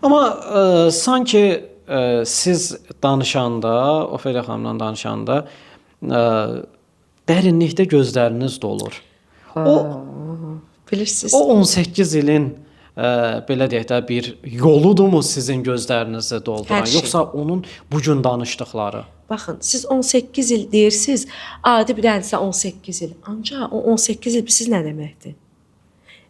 Amma sanki siz danışanda, Ofeliya xanımla danışanda dərinlikdə gözləriniz dolur. O Bilirsiniz. o 18 ilin belə deyək də bir yoludurmu sizin gözlərinizi dolduran, Hər şey. yoxsa onun bu gün danışdıqları? Baxın, siz 18 il deyirsiniz, adi bir hadisə 18 il. Ancaq o 18 il siz nə deməkdir?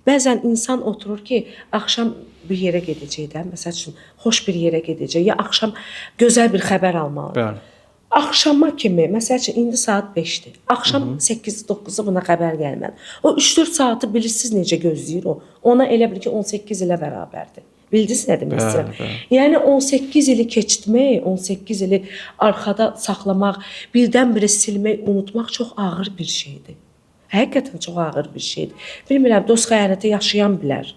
Bəzən insan oturur ki, axşam bir yerə gedəcək də, məsəl üçün xoş bir yerə gedəcək, ya axşam gözəl bir xəbər almalıdır. Bəli. Axşama kimi, məsəl üçün indi saat 5-dir. Axşam 8-9-da buna xəbər gəlmədi. O 3-4 saatı bilirsiniz necə gözləyir o. Ona elə bil ki 18 ilə bərabərdir. Bildiniz nə demək istəyirəm? Yəni 18 ili keçirtmək, 18 ili arxada saxlamaq, birdən-birə silmək, unutmaq çox ağır bir şeydir. Həqiqətən çox ağır bir şeydir. Bilmirəm, dost xəyanəti yaşayan bilər.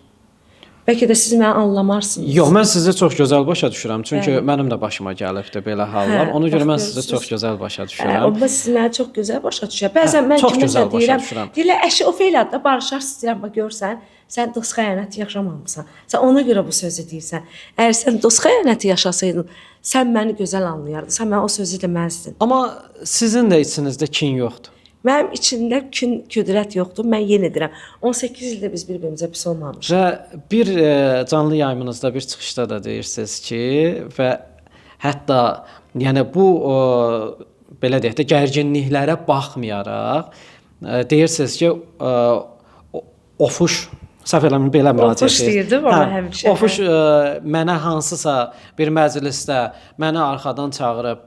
Bəlkə də siz məni anlamarsınız. Yox, mən sizi çox gözəl başa düşürəm. Çünki mənim də başıma gəlibdi belə hallar. Ona görə mən sizi çox gözəl başa düşürəm. Amma siz məni çox gözəl başa düşürəm. Bəzən mən kiməsə deyirəm, deyirlər, əşi o feylada barışarsınız, deyirəm, bax görsən, sən dost xəyanəti yaşamamısan. Sən ona görə bu sözü deyirsən. Əgər sən dost xəyanəti yaşasaydın, sən məni gözəl anlayardın. Sən mənə o sözü deməzdin. Amma sizin də içinizdə kin yoxdur. Mənim içimdə küdrət yoxdur. Mən yenə deyirəm, 18 ildə biz bir-birimizə pis olmamışıq. Və bir canlı yayımınızda bir çıxışda da deyirsiniz ki, və hətta yəni bu belə deyək də gərginliklərə baxmayaraq deyirsiniz ki, ofuş səhv eləmirəm belə müraciət Ofuş deyirdim ona həmişə. Ofuş mənə hansısa bir məclisdə məni arxadan çağırıb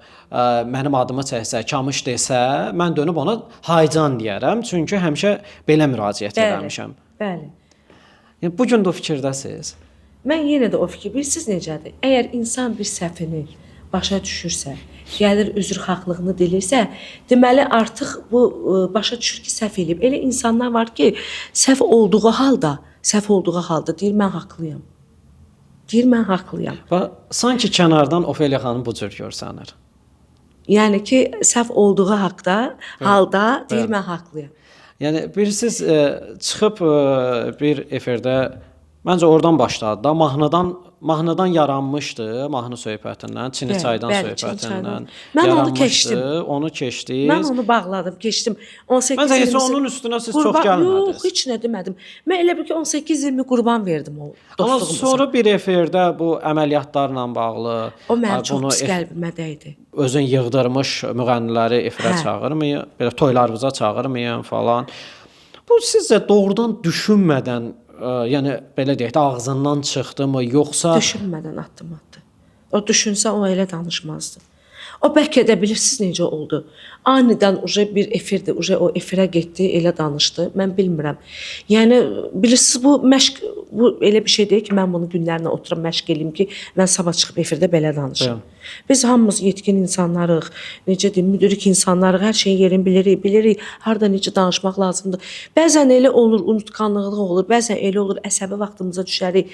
mənim adımı çəksə, kamış desə, mən dönüb ona haycan deyərəm. Çünki həmişə belə müraciət eləmişəm. Bəli. Yəni bu gün də o fikirdəsiz? Mən yenə də o fikir, bilirsiniz necədir? Əgər insan bir səhvini başa düşürsə, gəlir üzr haqlığını dilirsə, deməli artıq bu başa düşür ki, səhv eləyib. Elə insanlar var ki, səhv olduğu halda deyir mən haqlıyam. Deyir mən haqlıyam. Və sanki kənardan Ofeliya xanım bu cür görsənir. Yəni ki, səhv olduğu halda deyir mən haqlıyam. Yəni birisiz çıxıb bir efirdə məncə oradan başladı da mahnıdan yaranmışdı, mahnı söhbətindən, Çini çaydan söhbətindən. Mən onu keçdim. Onu keçdiniz. Mən onu bağladım, keçdim. 18 Məncə heç onun üstünə siz çox gəlmədiniz. Yox, heç nə demədim. Mən elə bil ki 18 ilimi qurban verdim o dostluğumuza. Amma sonra bir efirdə bu əməliyyatlarla bağlı o mənim çox pis qəlbimə dəydi. Özün yığdırmış müğənniləri efirə çağırmayın, belə toylarınıza çağırmayın falan. Bu sizcə doğrudan düşünmədən yəni belə deyək də ağzından çıxdımı, yoxsa düşünmədən addım atdı. O düşünsə o elə danışmazdı. O bəlkə də bilirsiniz necə oldu. Anidən bir efirdir, o efirə getdi, elə danışdı. Mən bilmirəm. Yəni bilirsiniz bu məşq bu elə bir şey deyil ki, mən bunu günlərlə oturup məşq eləyim ki, mən sabah çıxıb efirdə belə danışım. Biz hamımız yetkin insanlarıq, necə deyim, müdrik insanlarıq, hər şeyin yerini bilirik, harda necə danışmaq lazımdır. Bəzən elə olur, unutqanlıq olur, bəzən elə olur, əsəbi vaxtımıza düşərik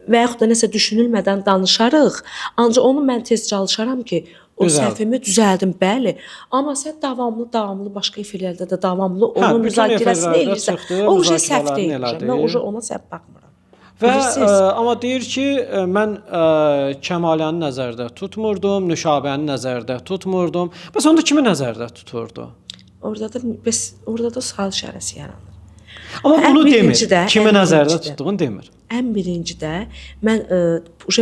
və yaxud da nəsə düşünülmədən danışarıq. Ancaq onu mən tez çalışaram ki, o səhvimi düzəldim, bəli. Amma sən davamlı başqa efirlərdə də davamlı onun müzakirəsini eləyirsən. O uca səhv deyil. Mən uca ona səhv baxmıram. Və amma deyir ki, mən Kəmaləni nəzərdə tutmurdum, Nüşabəni nəzərdə tutmurdum. Bəs onda kimi nəzərdə tuturdu? Orada da sual işarəsi yaranır. Amma bunu demir. Kimi nəzərdə tutduğunu demir. Ən birincidə mən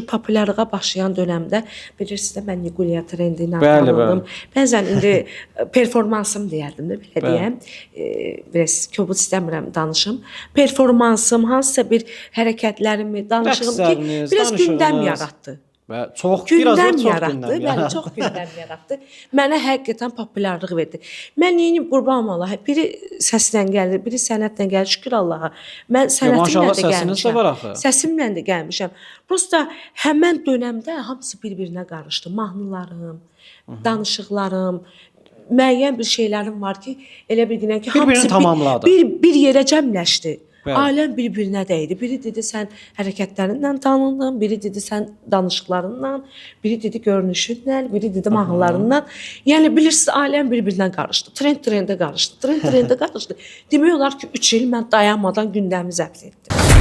populyarlığa başlayan dövrdə bilirsiniz də mən Nigulia trendi ilə tanındım. Bəzən indi performansım deyərdim də belə deyəm. Biraz kobud istəmirəm danışım. Performansım, hansısa bir hərəkətlərimi, danışığım ki, biraz gündəm yaratdı. Və çox gündəm yaratdı. Bəli, çox gündəm yaratdı. Mənə həqiqətən populyarlıq verdi. Mən neyim qurbanım Allaha? Biri səslə gəlir, biri sənətlə gəlir. Şükür Allaha. Mən sənətimlə də gəlmişəm. Səsimlə də gəlmişəm. Prosta həmən dövrdə hamısı bir-birinə qarışdı. Mahnılarım, danışıqlarım, müəyyən bir şeylərim var ki, elə bir günə ki, hamısı bir yerə cəmləşdi. Aləm bir-birinə dəydi. Biri dedi sən hərəkətlərindən tanındın, biri dedi sən danışıqlarından, biri dedi görünüşündən, biri dedi mahnılarından. Yəni bilirsiniz aləm bir-birinə qarışdı. Trendə qarışdı. Demək olar ki 3 il mən dayanmadan gündəmi zəbt etdim.